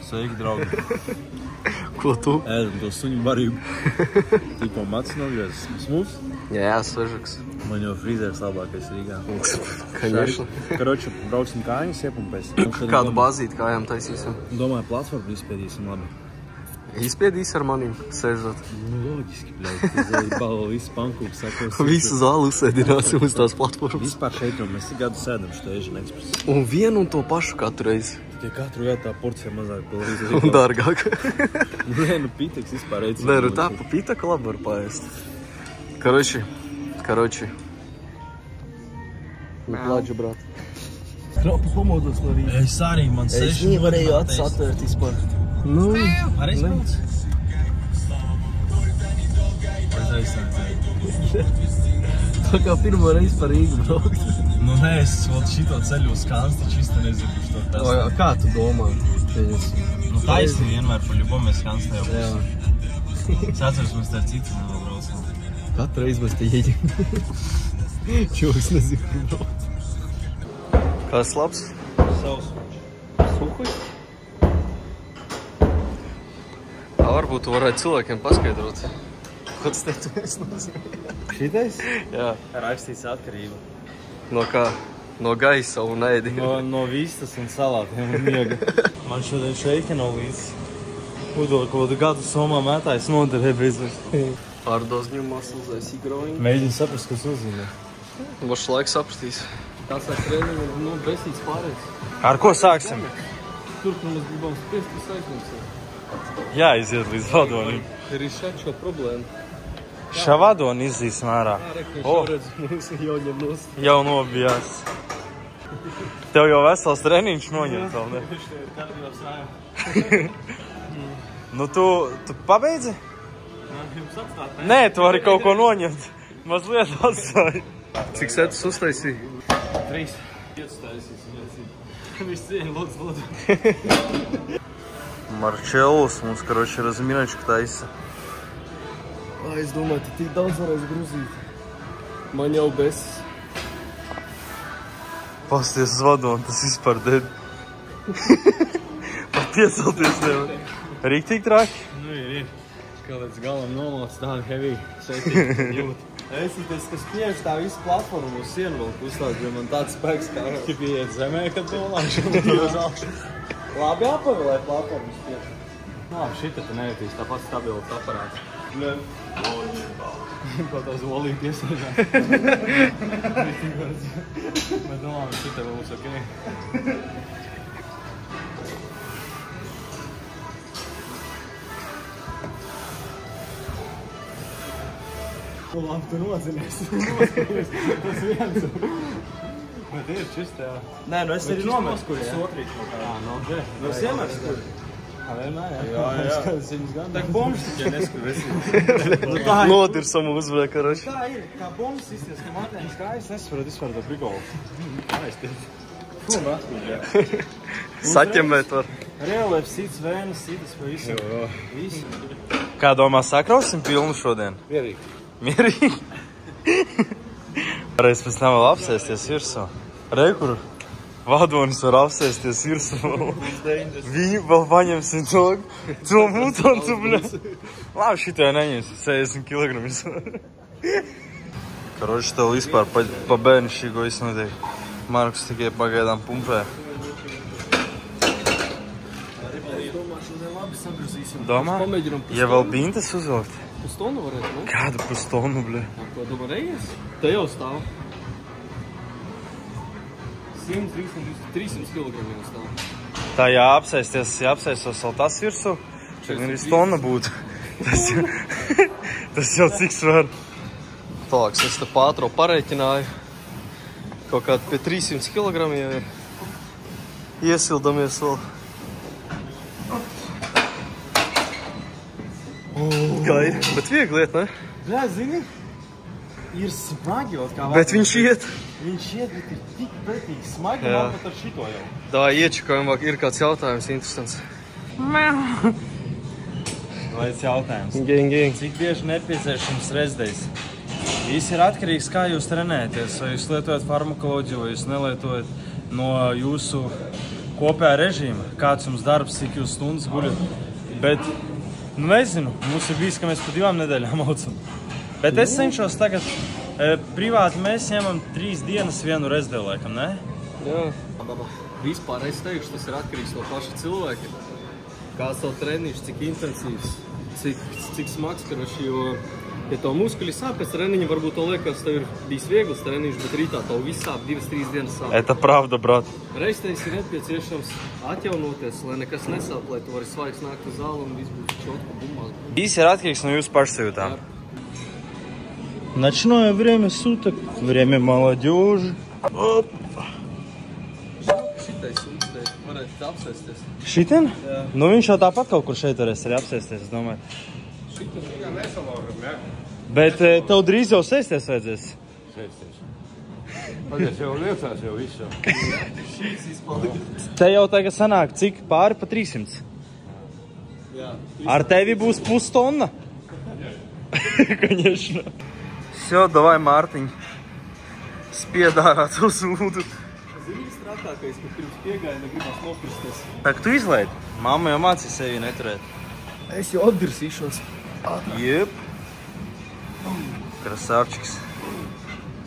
Sveiki, draugi. Ko tu? Ēdam to suņu barību. Tikko macis nogriezis. Smūs? Jā, svežaks. Man jau frizērs labākais Rīgā. Конечно. Karoči, brauksim kājas, iepumpēsim. Kādu bāzīti kājām taisīsim? Domāju, platformu izspiedīsim labi. Izspiedīs ar manīm, sēžot. Nu, loģiski, bļaut. Balo visu pankūku sakos. Visu zāli uzsēdināsim uz tās platformas. Vispār šeit jau mēs gadu sēdam šo Asian Express. Un vienu un to pašu katru reizi. Tikai katru gadu tā porcija mazāk palīdz. Un dārgāk. Nē, nu pīteks vispār reicis. Nē, nu tā pa pītaku labi var paēst. Karoči. Plāģu, brāt. Krapu pamodos no rīta. Es arī, man 6 Es nevarēju atvērt vispār. Nu, arī spēc? Es aizsācu. Tā kā pirmo reizi par Rīgu braukt. Nu nē, es vēl šito ceļu uz Kāns, taču īsti nezinu, kurš to testē. Kā tu domā? Nu taisni vienmēr par ļubom mēs Kāns tajā būs. Es atceros, mēs tā citu vēl braucam. Katru reizi mēs te ieģim. Čoks nezinu, kur braukt. Kas labs? Savs. Suhuļ? Varbūt tu varētu cilvēkiem paskaidrot. Kāds tetuvēs nozīmē? Šitais? Jā. Rakstīts atkarība. No kā? No gaisa un ēdiņa? No vistas un salātiem un miega. Man šodien šeika nav līdz. Udot kaut kādu gadu somā mētājs noderē bezvars. Are those new muscles I see growing? Mēģinu saprast, kas nozīmē. Mošs laiks sapratīs. Tās ar treniņu ir besīts pārējais. Ar ko sāksim? Tur, kur mēs gribam spiest, tas aizņems. Jā, iziet līdz vadonim. Ir šeit šo problēmu. Šā vadoni izzīsim ārā. Šoredz mums jau ņem nost. Jau nobijās. Tev jau vesels treniņš noņemt vēl, ne? Nu tu pabeidzi? Nē, tu vari kaut ko noņemt. Mazliet atstāji. Cik setas uztaisīji? 3. 5 taisīs. Viss cieņa, lūdzu. Marčelus mums, karoči, razminačku taisa. Es domāju, tu tik daudz varēs gruzīt. Man jau besis. Pasties uz vadonu, tas vispār ded. Pat piecelties nevar. Rīktīgi traki? Nu, ir. Kā līdz galam nolāc tādu heavy šeit jūt. Esīties, kas piež tā visu platformu uz sienu vēl kustās, jo man tāds spēks kā pieiet zemē, kad nolāc. Labi jāpavēlē platformas piež. Labi, šita te nejūtīs tāpat stabilits aparāts. Ne. Kaut tās olīt iesēžās. Bet nu labi, šita būs ok. Labi, tu nozinies. Tas viens. Bet ir čistā. Nē, nu es arī nomērs, kur es otrīt kaut kā. Jā, no džē. Nu es iemērs, kur. Vienmēr, jā. Jā. Tā kā bombs tikai neskur vesīt. Nodirsam uzvarē, karoči. Tā ir, kā bombs izties, ka Martēnis kājas nesaprot vispār to prikolu. Kājas tiek. Fum, atkuļ, jā. Saķemēt var. Realief, sits, vēnas, sitas pa visu. Visi. Kā domā, sakrausim pilnu šodien? Mierīgi? Varēs pēc tam vēl apsēsties virsū. Kur vadonis var apsēsties virsū. Viņu vēl paņemsim to mutantu, bļa. Labi, šitā neņemsim 60 kg. Karoči, tev vispār pa bērnišķīgo visu notiek. Markus tikai pagaidām pumpē. Domā? Ja vēl bintas uzvilkt? Pustonu varētu, ne? Kādu pustonu, bļa? Ko tu varējies? Te jau stāv. 300 kg jau stāv. Tā jāapsēsties vēl tas virsū. Čak arī stona būtu. Tas jau cik svar. Tālāks, es te pātro pareiķināju. Kaut kādi pie 300 kg jau ir. Iesildamies vēl. Kā ir? Bet viegli iet, ne? Jā, zini, ir smagi vēl kā Bet viņš iet. Viņš iet, bet ir tik pretīgi smagi, man pat ar šito jau. Tā iečakājam, ir kāds jautājums interesants. Vaids jautājums. Ging. Cik bieži nepieciešams restdays? Viss ir atkarīgs, kā jūs trenēties. Vai jūs lietojat farmakoloģiju, vai jūs nelietojat no jūsu kopējā režīma, kāds jums darbs, cik jūs stundas guļat. Bet, nu nezinu, mums ir bijis, ka mēs pa 2 nedēļām aucam. Bet es cenšos tagad, privāti mēs ņemam 3 dienas vienu rezdēlu, laikam, ne? Jā. Vispār es teikšu, tas ir atkarīgs no paša cilvēka. Kāds tev treniņš, cik intensīvs, cik smags, jo, ja tev muskuļi sāp, pēc treniņa varbūt tev liekas, tev ir bijis viegls treniņš, bet rītā tev viss sāp, 2-3 dienas sāp. Это правда, брат. Reizēs ir nepieciešams atjaunoties, lai nekas nesāp, lai tu vari svaigs nākt uz zāli un viss būtu čotku bumās. Viss ir atkarīgs no jūsu pašsajūtām. Ночное время суток, время молодежи. Оп. Šitais uzstēt, varētu apsēsties. Šitien? Jā. Nu viņš jau tāpat kaut kur šeit varēs arī apsēsties, es domāju. Šitas tikai nesalauram, jā? Bet tev drīz jau sēsties vajadzēs. Sēsties. Padies jau liecās jau visu. Šīs izpalika. Te jau tagad sanāk, cik pāri pa 300? Jā. Ar tevi būs pustonna? Конечно. Всё, давай, Mārtiņ. Spied ārā to sūdu. Zini, strātākais, ka pirms piegāja negribas nokristies. Так, tu izlaid? Mamma jau mācīja sevi neturēt. Es jau atdirsīšos. Jep. Красавчикс.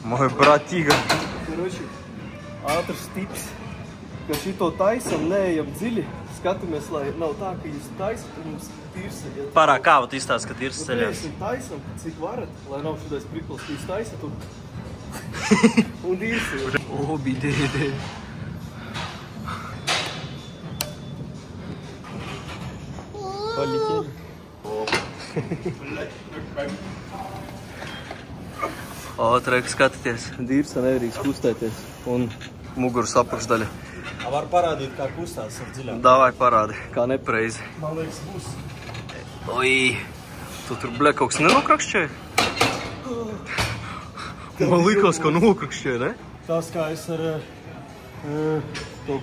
Moj brat-tiga. Karoči, ātrs tips, ka šito taisam, neejam dziļi. Skatamies, lai nav tā, ka jūs taisat, un mums tirsa. Pārāk kā vat izstāst, ka tirsa ceļās? Mēs taisam, cik varat, lai nav šodais prikls, ka jūs taisat un tirsa. O, bija dēdē. Полетели. O, trek, skatieties. Dirsa nevarīgs kustēties. Un muguras apakšdaļa. Var parādīt, kā kustās ar dziļāk. Davai parādi, kā nepreizi. Man liekas, būs. Oi, tu tur, bļa, kaut kas nenokrakšķēja? Man likās, ka nokrakšķēja, ne? Tas, kā es ar to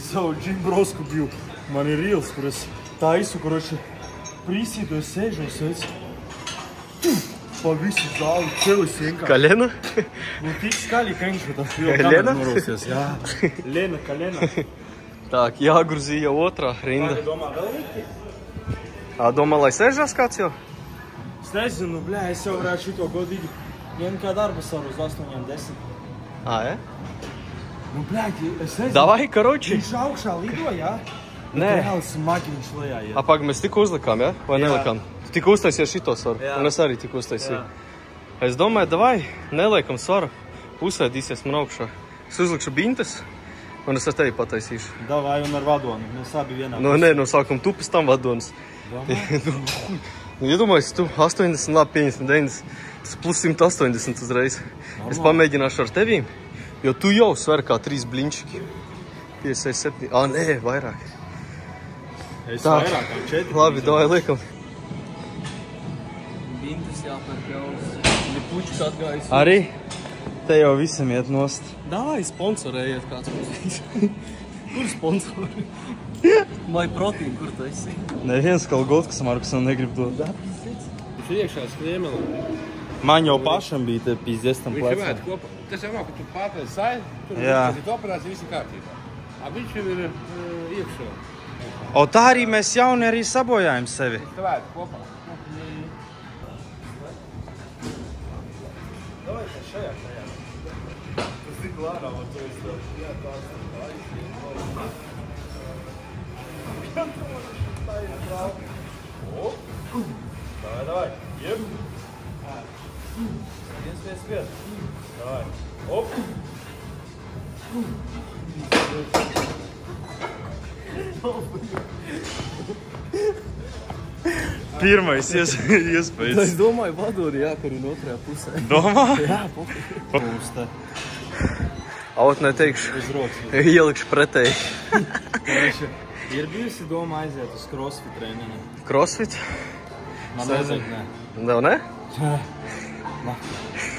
savu džimbrosku biju. Man ir reels, kur es taisu, kuroči prīsītu, es sēžu un sēdzu. Pa visu zāli, celis vienkārši. Kalena? Nu, tik skaļi, ka viņš tas bija Lena? kamera norausies. Jā, Lena, kalena. Tā, jāgruzīja otrā rinda. Domā, vēl rīti? Domā, lai sēžās kāds jau? Es nezinu, bļā, es jau varētu šito godīgi ņemt kā darba saru uz 8-10. Ja? Nu, bļā, es nezinu. Davai, karoči. Viņš augšā lido, jā? Nē. Reāli smagi viņš lejā, jā. Apag, mēs tikko uzlikām, ja? Vai Jā. nelikām? Tu tikko uztaisīji šito svaru, Jā. un es arī tikko uztaisīju. Jā. Es domāju, davai, neliekam svaru, uzsēdīsies man augšā. Es uzlikšu bintes, un es ar tevi pataisīšu. Davai un ar vadonu, mēs abi vienā. No, nē, no sākuma tu pēc tam vadonis. Nu, iedomājies, tu 80, labi, 50, 90, tas plus 180 uzreiz. Es pamēģināšu ar tevīm, jo tu jau sver kā 3 bliņšiki. 57, nē, vairāk. Es Tā. vairāk kā 4. Labi, davai, liekam. Bintas jāpērk jau. Lipučus atgājis. Arī te jau visam iet nost. Davai, sponsorējiet kāds mums. Kur sponsori? My Protein, kur tu esi? Neviens Kalgotkas Markusam negrib dot. Viņš iekšā skriemeli. Man jau pašam bija te pizdies tam Viņš plecam. ievēt kopā. Tas jau nav, ka tu pārpēc saļ, tur Jā. ir operācija, visi kārtībā. Viņš jau ir iekšā. O tā arī mēs jauni arī sabojājam sevi. Viņš tevēt kopā. Davai, tā šajā. Tas tik lārā, man to es tev. Jā, tāds. Давай. Еп. Свет. Давай. Оп. Pirmais iespējas. Es domāju, vadori jākar un otrajā pusē. Domā? Jā, pūsta. Aut neteikšu. Uz rokas. Ielikšu pretēji. Ir bijusi doma aiziet uz crossfit treniņu. Crossfit? Man nevajag, nē. Nav, ne?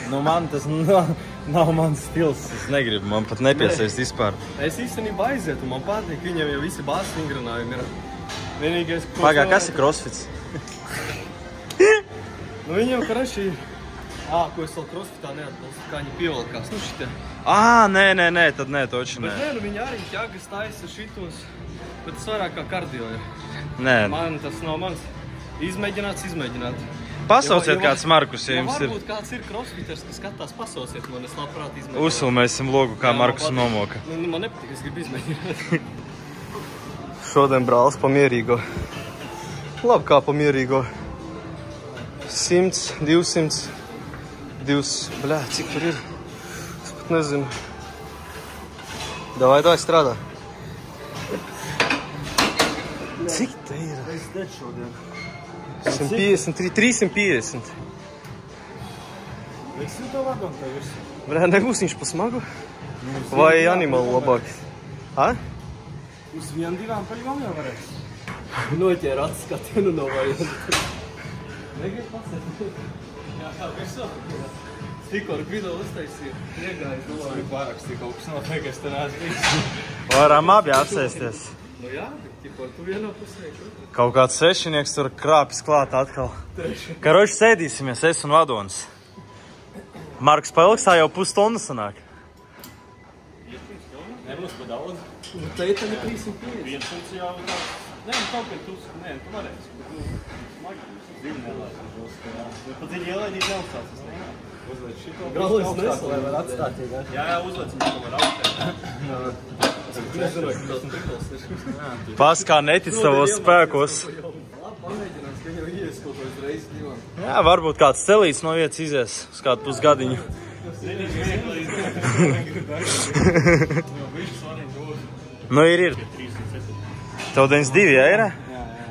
Nu, man tas nav mans stils. Es negribu, man pat nepiesaist vispār. Es īstenībā aizietu, man patīk, viņam jau visi bāzes vingrinājumi ir. Vienīgais, ko... Pagā, kas ir crossfits? Nu, viņam, karaši, Ko es vēl crossfitā neatbalstu, kā viņi pievalkās. Nu šitie. Nē, tad nē, toči nē. Bet nē, nu viņi arī ķagas taisa šitos, bet tas vairāk kā kardio ir. Nē. Man tas nav mans. Izmēģināt. Pasauciet kāds Markus, ja jums ir. Varbūt kāds ir crossfiters, kas skatās, pasauciet man, es labprāt izmēģināt. Uzfilmēsim logu, kā Markus nomoka. Nu, man nepatīk, es gribu izmēģināt. Šodien brālis pa mierīgo. Labi, kā pa mierīgo. 100, 200, 200, bļā, cik tur ir? Es pat nezinu. Davai strādā. Cik te ir? Es deģu šodien. 150, 350. Es jau to vagonu tev virsū. Bļā, nebūs viņš pa smagu? Vai animālu labāk? Ha? Uz 1-2 paļām jau varēs. Noķēra atskatienu no variantu. Negribu pasēt. Jā, kā virsū. Tikko ar video uztaisīju. Iegājis no Gribu pārakstīt kaut kas notiek, es te neesmu bijis. Varam abi apsēsties. Nu jā, tikko tu vienā pusē. Kaut kāds svešinieks tur krāpjas klāt atkal. Karoči sēdīsimies, es un vadonis. Marks paliksā jau pusstundu sanāk. Nebūs pa daudz. Nu teita ne 350. 500 jau tāds. Nē, nu kaut kā tu varēsi. Bet nu, smagi, dziļi nelaiž. Bet pa dziļi ielaidīt neuzstāsts, es neņā. Uzliec šito. Galvenais nesu, lai var atstāt, Jā, uzliec viņu, ko var augstēt. Nezinu, ka tas prikals ir. Paskā netic savos spēkos. Labi, pamēģinās, ka jau ies kaut ko uzreiz divam. Jā, varbūt kāds celīts no vietas izies uz kādu pusgadiņu. Nu ir. Tev 92, jā, ir?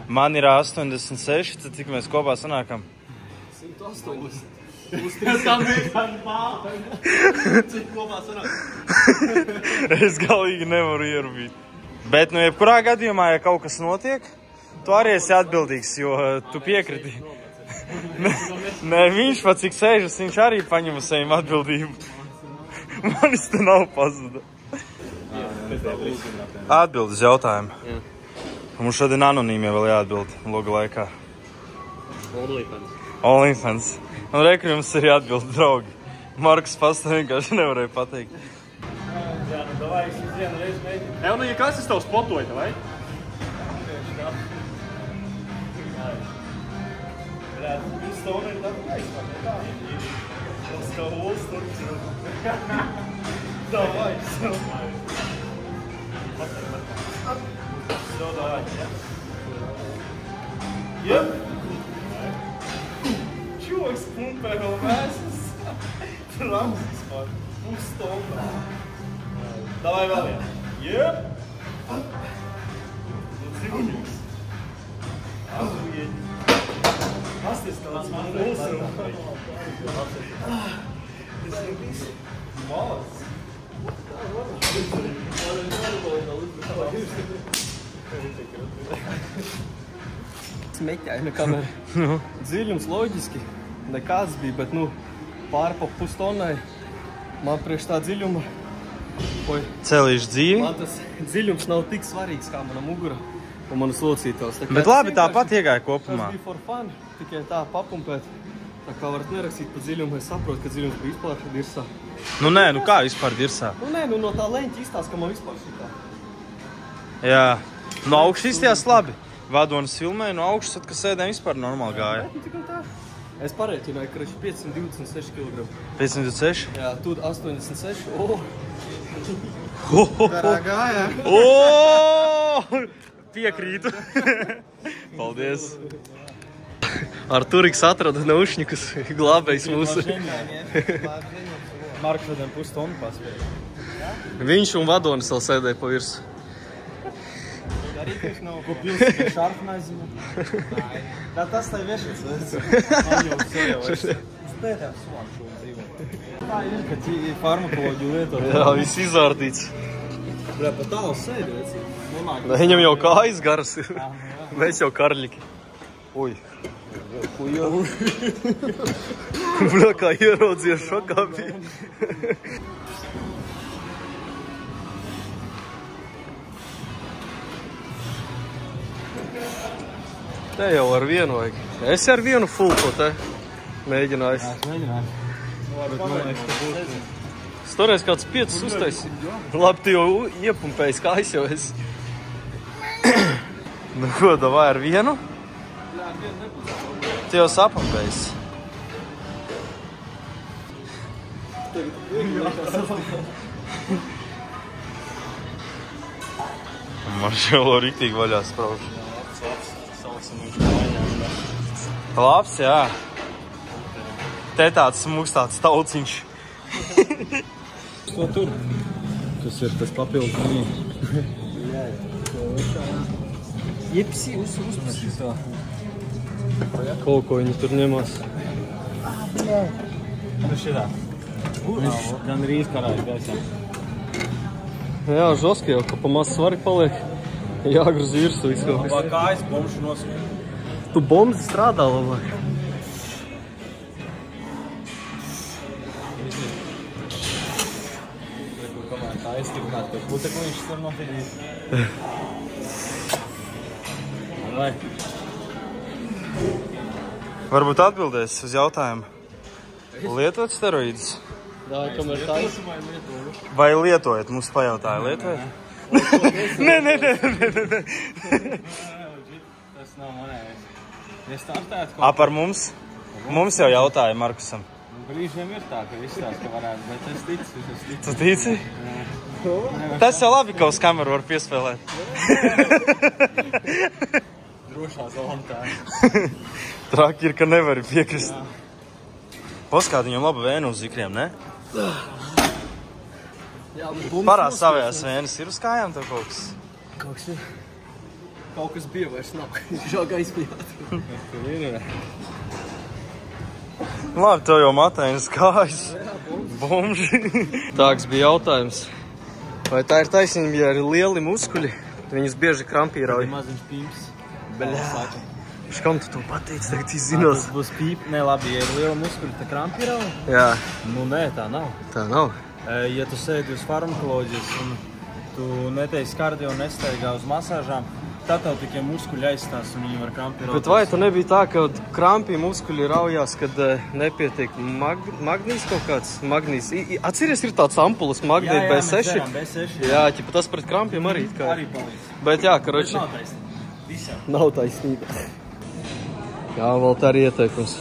Man ir 86, tad cik mēs kopā sanākam? 180. Uz 300 bāli. Cik kopā sanāk? Es galīgi nevaru ierubīt. Bet, nu, jebkurā gadījumā, ja kaut kas notiek, tu arī esi atbildīgs, jo tu piekriti. Nē, viņš pat cik sēžas, viņš arī paņem uz sevi atbildību. Manis te nav pazuda. Atbildes jautājumu. Mums šodien anonīmie vēl jāatbild loga laikā. OnlyFans. Un reku jums arī atbild, draugi. Marks pasta vienkārši nevarēja pateikt. Jā, nu davai, es uz vienu reizi mēģinu. Jā, nu, ja kas es tev spotoju, vai? Jā, viss tev ir tā aizpāk, ne tā? Tas kā ols tur. Davai, davai, jā. Jep. Čoks pumpē vēl mēsas. Trams vispār. Pusstundā. Davai vēl vien. Jep. Dzīvuņus. Azujiet. Pasties tāds man mūsu. Malas. Smeķēja kamēr. Dziļums loģiski nekāds bija, bet nu pāri pa pustonnai man priekš tā dziļuma. Celīšu dzīvi. Man tas dziļums nav tik svarīgs kā mana mugura un manas locītavas. Bet labi, tāpat iegāja kopumā. Tas bija for fun, tikai tā papumpēt. Tā kā varat nerakstīt pa dziļumu, es saprotu, ka dziļums bija vispār dirsā. Nu nē, nu kā vispār dirsā? Nu nē, nu no tā leņķa izstāst, ka man vispār šitā. Jā, no augšas izstījās labi. Vadonis filmēja no augšas, tad, kad sēdēm vispār normāli gāja. Bet nu tikai tā. Es parēķināju, ka viņš 526 kg. 526? Jā, tu 86. Garā gāja. O! Piekrītu. Paldies. Arturiks atrada naušņikus, glābējs mūsu. Marks šodien pusstundu paspēja. Viņš un Vadonis vēl sēdēja pa virsu. Darīties nav, ko pilsīgi šarfu nezinu. Tā tas tai viešas. Man jau sev vairs. Spētām sumām šo dzīvot. Tā ir, ka farmakoloģiju lietot. Jā, viss izvārdīts. Bļā, pa tālu sēdi, veci. Viņam jau kājas garas ir. Mēs jau karļiki. Uj. Bļā, kā ieraudzīja šokā bija. Te jau ar vienu vajag. Es ar vienu full ko te mēģināju. Jā, es mēģināju. Toreiz kāds 5 uztaisīja. Labi, tu jau iepumpējis, kā es jau esi. Nu ko, davai ar vienu? Tu jau sapumpējis. Maršelo riktīgi vaļā sprauž. Labs, jā. Te tāds smuks, tāds tauciņš. Ko tur? Tas ir tas papildus mīn. Jepsi, uzpasi tā. Kaut ko viņi tur ņemās. Nu šitā. Viņš gan rīz karājas gaisā. Jā, žoski jau, ka pa maz svari paliek. Jāgruz virsū visu kaut kas. Labāk kājas bomšu nosaka. Tu bombzi strādā labāk. Tā aizstiprināta, ka putekliņš tur nofidīt. Vai? Varbūt atbildēs uz jautājumu. Lietot steroīdus? Jā, kamēr taisa. Vai lietojat? Mums pajautāja, lietojat? Nē. Tas nav manējais. Ja startētu kaut Par mums? Mums jau jautāja Markusam. brīžiem ir tā, ka izstāst, ka varētu, bet es ticu. Tu tici? Tas jau labi, ka uz kameru var piespēlēt. Drošā zona tā. Traki ir, ka nevari piekrist. Paskāt viņam laba vēna uz ikriem, ne? Parāds savējās vēnas ir uz kājām tev kaut kas? Kaut kas bija vairs nav. Žāga izpļāt. Labi, tev jau matainas kājas. Bomži. Tāds bija jautājums. Vai tā ir taisnība, ja ir lieli muskuļi, viņus bieži krampīrauj? Maziņš pīps. Kam tu to pateici, tagad izzinos? Tas būs pīp. Nē, labi, ja ir liela muskuļi, tā krampīrauj? Jā, Nu, nē, tā nav. tā nav. Ja tu sēdi uz farmakoloģijas un tu neteiksi kardio un nesteigā uz masāžām, tad tev tikai muskuļi aizstās un viņi var krampīrot. Bet vai tu nebija tā, ka krampī muskuļi raujās, kad nepietiek magnīs kaut kāds? Magnīs. Atceries, ir tāds ampulas magnīt B6? B6. Jā, ķipa tas pret krampiem arī. Arī palīdz. Bet jā, karoči. Nav taisnība. Visā. Nav taisnība. Jā, vēl tā arī ieteikums.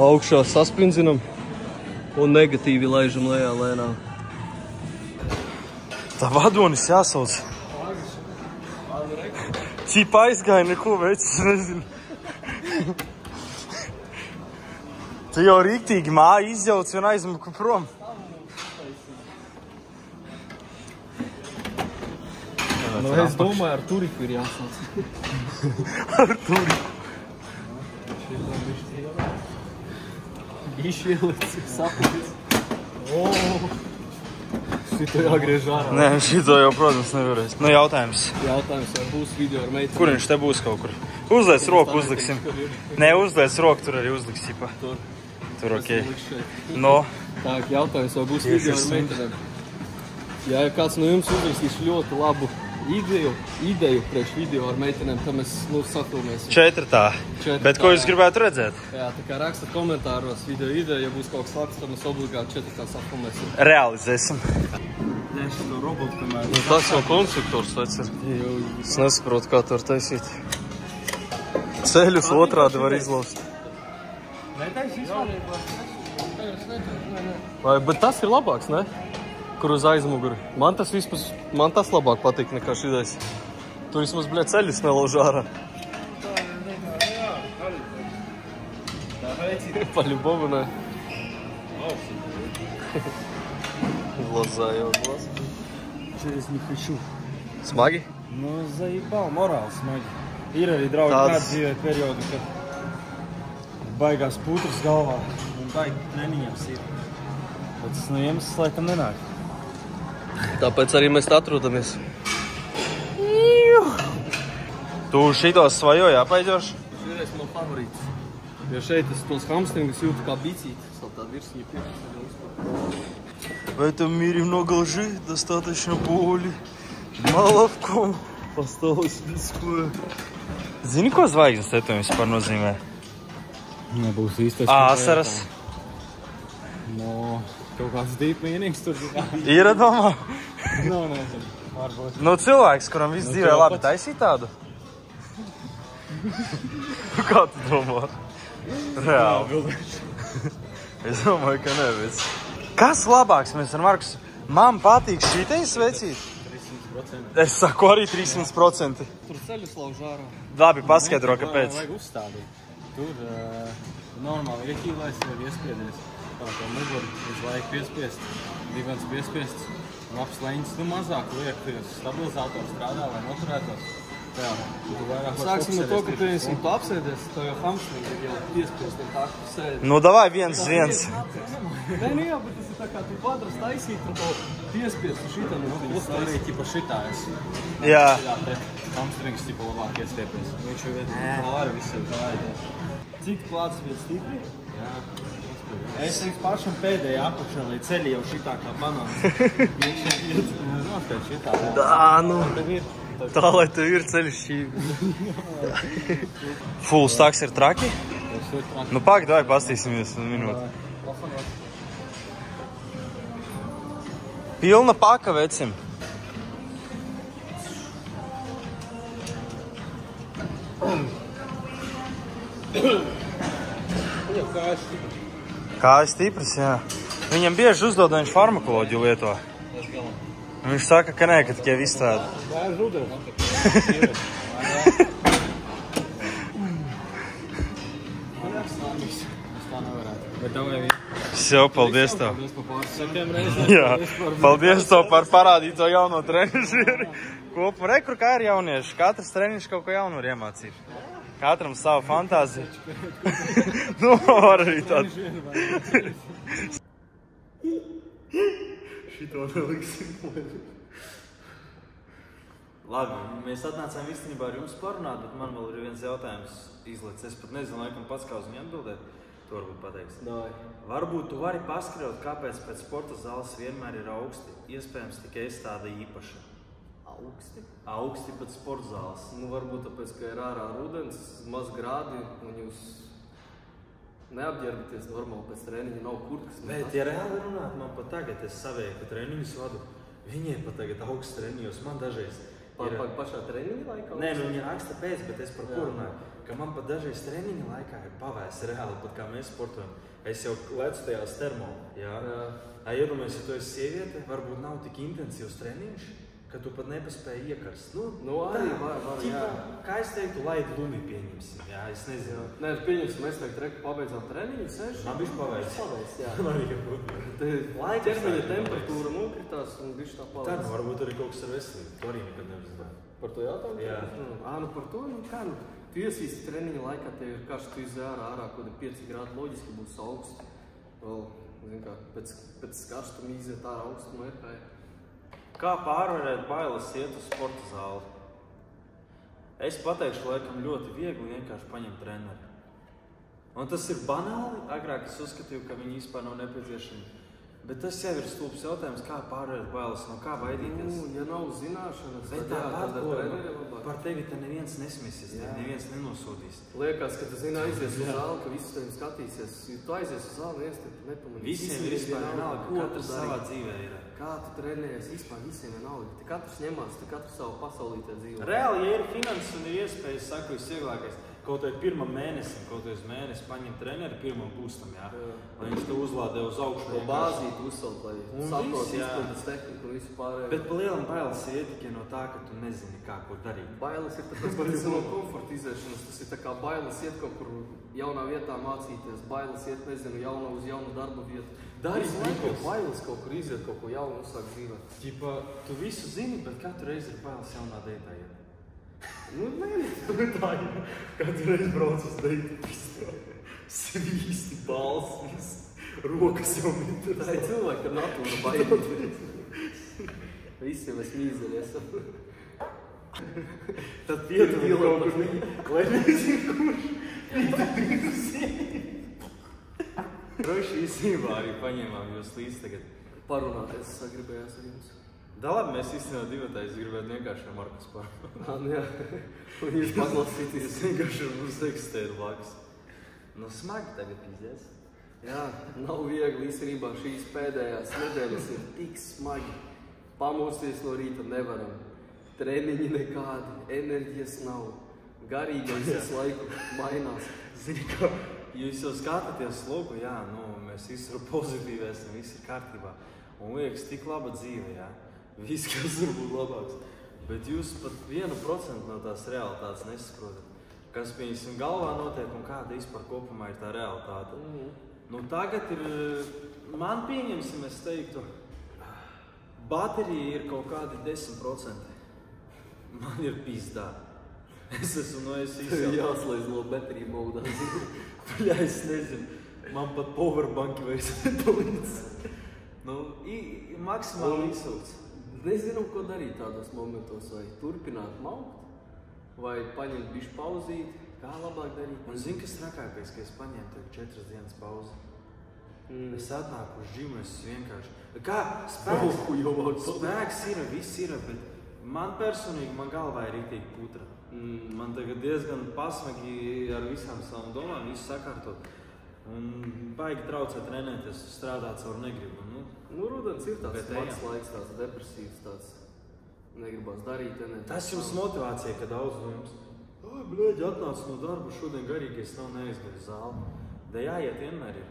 Augšā saspindzinam un negatīvi laižam lejā lēnām. Tā vadonis jāsauc. Čipa aizgāja, neko veicis, nezinu. Tu jau rīktīgi māju izjauc un aizmuku prom. Nu, es domāju, ar turiku ir jāsauc. Ar turiku. Bišķi ielicis, sapūtis. Šito jāgriež ārā. Nē, šito jau, protams, nevarēs. Nu, jautājums. Jautājums, vai būs video ar meiteni? Kur viņš te būs kaut kur? Uzliec roku, uzliksim. Nē, uzliec roku, tur arī uzliks, ķipa. Tur, ok. No. Tā, jautājums, vai būs video ar meitenēm? Ja kāds no jums uzrakstīs ļoti labu ideju priekš video ar meitenēm, tad mēs safilmēsim. 4 tā. Bet ko jūs gribētu redzēt? Jā, tā kā rakstat komentāros video ideju, ja būs kaut kas labs, tad mēs obligāti 4 tā safilmēsim. Realizēsim. Nē, šito robotu, kamēr. Nu, tas jau konstruktors vec ir. Es nesaprotu, kā tu var taisīt. Ceļus otrādi var izlaust. Vai, bet tas ir labāks, ne? Kur uz aizmuguri. Man tas labāk patīk nekā šitais. Tur vismaz, bļa, ceļus nelauž ārā. По-любому, ne? Глаза его, глаз. Es не хочу. Smagi? Nu, zaibal, morāli smagi. Ir arī draugi kādi dzīvē periodi, kad baigās putras galvā un baigi treniņams ir. Bet tas no iemesls laikam nenāk. Tāpēc arī mēs te atrodamies. Tu šitos svajoji apaidoši? Šīreiz man favorīts. Jo šeit es tos hamstringus jūtu kā bicīti. Tāda virsņa pirks. В этом мире много лжи, достаточно боли. Молотком осталось людское. Zini, ko zvaigznes tetovējums vispār nozīmē? Nebūs īstais. Asaras. No, kaut kāds deep meanings tur. Ir, domā? No, nezinu. Varbūt. Nu, cilvēks, kuram viss dzīvē labi taisīt tādu? Kā tu domā? Reāli. Es domāju, ka nevis. Kas labāks mēs ar Markus? Man patīk šitais vecīt? 300%. Es saku arī 300%. Tur ceļus lauž ārā. Labi, paskaidro, kāpēc. Vajag uzstādīt. Tur normāli iekīlēs vai iespiedies. Tā kā muguri uz laiku piespiest. Divens piespiests. Labs leņķis. Nu mazāk liek, stabilizātors strādā, lai noturētos. Jā, tu vairāk Sāksim no to, ka tu apsēdies, to jau hamstringi ir jau piespiest, tā, ka tu sēdi. Nu, davai viens. Nē, nu jā, bet tas ir tā kā tu padras taisīt un to piespiest un šitā. Plus tā arī ķipa šitā es. Jā. Jā, te hamstrings ķipa labāk iestiepies. Viņš jau pāri visiem kāja. Cik klāts bija stipri? Jā. Es teiktu pašam pēdējā apakšā, lai ceļi jau šitā kā banāns. Nospēc šitā. Tā, nu. Tā, lai tev ir ceļš šī. Full staks ir traki? Nu, pāk, davai pastīsimies minūti. Pilna paka, vecim. Kājas stipras, jā. Viņam bieži uzdod, viņš farmakoloģiju lieto. Viņš saka, ka nē, ka tikai viss tāda. Bērns ūdens. Bet tev jau Sev, paldies tev. paldies par pāris sekiem reizēm. Jā, paldies tev par parādīto jauno trenižieru. Kopu rekur, kā ir jaunieši. Katrs treniņš kaut ko jaunu var iemācīt. Katram savu fantāziju. Nu, var arī tādu. Šito neliksim. Labi, mēs atnācām īstenībā ar jums parunāt, bet man vēl ir viens jautājums izlicis. Es pat nezinu, laikam pats kā uz viņu atbildēt. Tu varbūt pateiks. Varbūt tu vari paskaidrot, kāpēc pēc sporta zāles vienmēr ir augsti. Iespējams, tikai es tāda īpaša. Augsti? Augsti pēc sporta zāles. Nu, varbūt tāpēc, ka ir ārā ūdens, maz grādi, un jūs neapģērbaties normāli pēc treniņa, nav kurtkas. Bet, ja reāli runāt, man pat tagad es savieku treniņus vadu. Viņiem pat tagad augsts treniņos, man dažreiz ir... Pašā treniņa laikā? Nē, nu viņi raksta pēc, bet es par ko runāju. Ka man pat dažreiz treniņa laikā ir pavēs reāli, pat kā mēs sportojam. Es jau lecu tajās termo, jā. Iedomājies, ja tu esi sieviete, varbūt nav tik intensīvs treniņš, ka tu pat nepaspēji iekarst. Nu, arī var, jā. Kā es teiktu, laid lumi pieņemsim, jā, es nezinu. Nē, pieņemsim, mēs tagad treku pabeidzām treniņu, seši. Man bišķi paveic. Paveic, jā. Man arī būtu. Ķermeņa temperatūra nokritās un bišķi tā paveic. Tā, varbūt arī kaut kas ar veselību. Tu arī nekad nevies. Par to jautājumu? Jā. Nu par to, nu kā, nu, tu iesīsti treniņa laikā, tev ir karš, tu izvēj ārā, kaut ir 5 grādi, loģiski būs augsts. Vēl, zin kā, pēc karstuma iziet ārā augstumu ir. Kā pārvarēt bailes iet uz sporta zāli? Es pateikšu, laikam ļoti viegli vienkārši paņemt treneri. Un tas ir banāli, agrāk es uzskatīju, ka viņi vispār nav nepieciešami. Bet tas jau ir stulbs jautājums, kā pārvarēt bailes, no kā baidīties. Ja nav zināšanas, bet tad treneri par tevi te neviens nesmisies, neviens nenosodīs. Liekas, ka tu zini aizies uz zāli, ka visi tevi skatīsies. Ja tu aizies uz zāli, viens tevi nepamanīs. Visiem ir vispār vienalga, ka katrs savā dzīvē ir. Kā tu trenējies, vispār visiem vienalga. Te katrs ņemās, te katrs savu pasaulītē dzīvo. Reāli, ja ir finanses un ir iespējas, saku, visvieglākais. Kaut vai pirmam mēnesim, kaut vai uz mēnesi paņem treneri pirmam būstam, jā. Lai viņš to uzlādē uz augšu. To bāzīti uzsalt, lai saprot izpildes tehniku un visu pārējo. Bet pa lielam bailes ir tikai no tā, ka tu nezini, kā ko darīt. Bailes ir tāpēc, ka tas no komforta iziešanas. Tas ir tā kā bailes iet kaut kur jaunā vietā mācīties. Bailes iet, nezinu, uz jaunu darba vietu. Darīt laiku bailes kaut kur iziet, kaut ko jaunu uzsākt dzīvē. Ķipa, tu visu zini, bet katru reizi ir bailes jaunā deitā iet. Nu, nē, tā ir. Katru reizi brauc uz deitu, svīsti, balsis, rokas jau mitras. Tā ir cilvēka natūra baidīties. Visiem es mīzeli esam. Tad pietuvi kaut kur, lai nezinu kurš. Droši īstenībā arī paņēmām jūs līdz tagad. Parunāties, es gribējās ar jums. Da labi, mēs īstenībā divatājs gribētu vienkārši ar Markus parunāt. Jā, un jūs paklausīties. Es vienkārši ar mums tekstēju blakus. Nu smagi tagad izdies. Jā, nav viegli īstenībā šīs pēdējās nedēļas ir tik smagi. Pamosties no rīta nevaram. Treniņi nekādi, enerģijas nav. Garīgais visu laiku mainās. Zini, ka jūs jau skatāties logo, jā, mēs visi ir pozitīvi, esam, visi ir kārtībā. Un liekas, tik laba dzīve, jā. Viss, kas var būt labāks. Bet jūs pat 1% no tās realitātes nesaprotat. Kas pieņemsim galvā notiek un kāda vispār kopumā ir tā realitāte. Tagad ir, man pieņemsim, es teiktu, baterija ir kaut kādi 10%. Man ir pizdā. Es esmu, es īsti jāslēdz no bateriju modā. Bļā, es nezinu. Man pat powerbanki vairs nepalīdz. Maksimāli izsūkts. Nezinām, ko darīt tādos momentos, vai turpināt maukt, vai paņemt bišķi pauzīt, kā labāk darīt. Un zini, kas trakākais, ka es paņēmu tev 4 dienas pauzi. Es atnāku uz džimu, es vienkārši... Kā? Spēks ir, viss ir, bet man personīgi, man galvā ir rītīgi putra. Man tagad diezgan pasmagi ar visām savām domām, visu sakārtot. Un baigi traucēt trenēties, strādāt caur negribu. Rudens ir tāds smags laiks, tāds depresīvs, tāds negribās darīt. Tas jums motivācija, ka daudz no jums bļaļ, atnāc no darba, šodien garīgais nav neaizgāju uz zāli. Da jāiet vienmēr ir.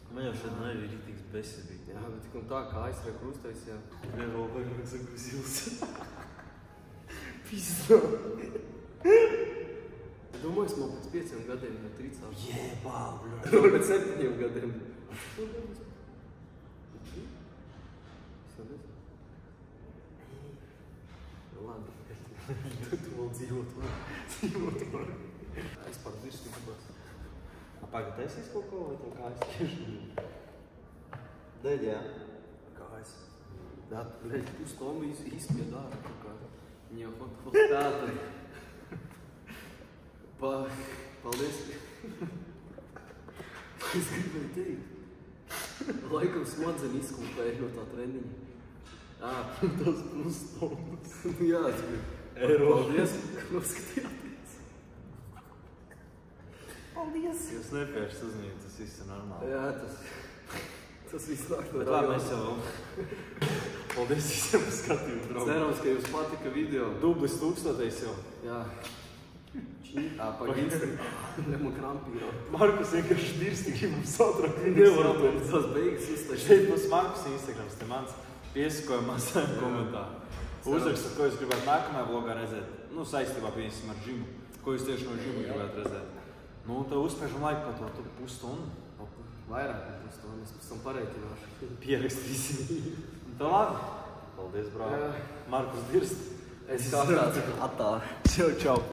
Man jau šodien arī ir rītīgs besīdīgi. Jā, bet tik un tā, kā aizsver krustais, jā. Vēl vairāk saku zils. Pizdā. Domāju, es man pēc 5 gadiem jau tricās. Jebā, bļaļ. Pēc 7 gadiem. Labi. Tu vēl dzīvot var. Es par dirstu gribās. Pagad, taisīs kaut ko vai tev kājas tieši? Deļ, jā. Kājas. Jā, tu stombi īsti dāra kaut kā. Viņa jau fotofotu tātad. Paldies. Es gribēju teikt. Laikam smadzeņi izkumpēja no tā treniņa. Tas pusstundas. Jā, es gribu. Paldies, ka noskatījāties. Paldies. Jūs nepēršat uzmanību, tas viss ir normāli. Jā, tas viss nāk no bet labi, mēs jau... Paldies visiem par skatījumu, draugi. Cerams, ka jums patika video. Dublis 1000 jau. Jā. Pagīdzi. Lemon krampīro. Markus vienkārši dirsti gribam sautrāk. Nevaram tās beigas uztašīt. Šeit būs Markus Instagrams, te mans piesakojumās komentāru. Uzrakstat, ko jūs gribētu nākamajā vlogā redzēt. Saistībā pieņemsim ar džimu. Ko jūs tieši no džimu gribētu redzēt. Tev uzspēžam laiku par to pusstundu. Vairāk par pusstundu, es pēc tam pareikināšu. Pierakstīsim. Tā labi. Paldies, brāl. Markus dirst. Es kā tāds atā. Čau, čau.